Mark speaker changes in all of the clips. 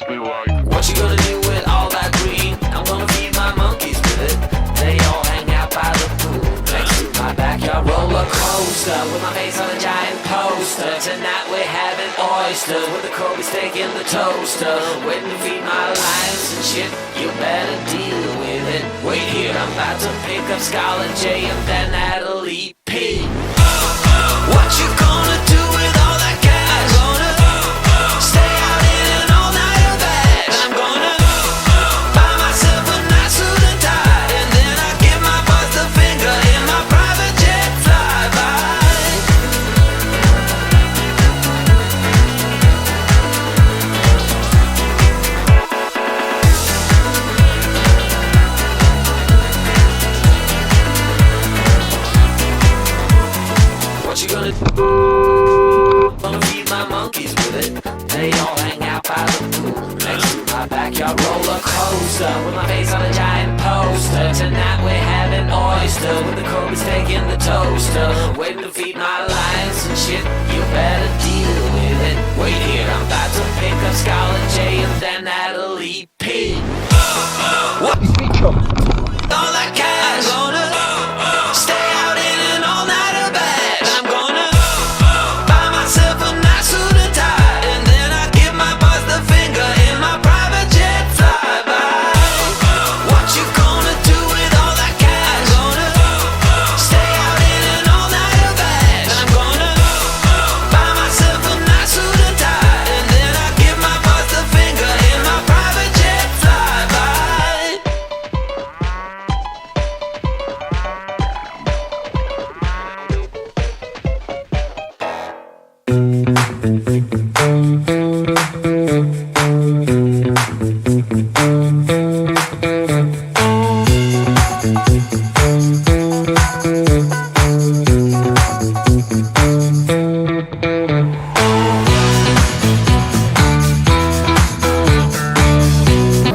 Speaker 1: be like.
Speaker 2: What you gonna do with all that green? I'm gonna feed my monkeys with it. They all hang out by the pool next to my backyard roller coaster with my face on a giant poster. Tonight we're having oysters with the Kobe steak in the toaster. Waiting to feed my lions and shit. You better deal with it. Wait here, I'm about to pick up Scarlett J and then Natalie P. What you gonna do with all that cash? Gonna stay out in an all-nighter bag. I'm gonna buy myself a nice suit and tie, and then I give my boss the finger in my private jet flyby. What you gonna do? Gonna feed my monkeys with it. They all hang out by the pool next to my backyard roller coaster with my face on a giant poster. Tonight we're having oysters with the Kobe steak in the toaster. Waiting to feed my lions and shit. You better deal with it. Wait here, I'm about to pick up Scarlett J and then Natalie P. What? All that cash, gonna stay out in an all-nighter bag. I'm gonna buy myself a nice suit and tie, and then I give my boss the finger in my private jet flyby. What you gonna do with all that cash? Gonna stay out in an all-nighter bag. I'm gonna buy myself a nice suit and tie, and then I give my boss the finger in my private jet flyby.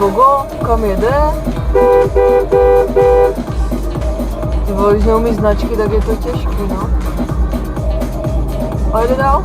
Speaker 3: Logo, kam jede? Ty vole, když neumí značky, tak je to těžký, no. A jde dál?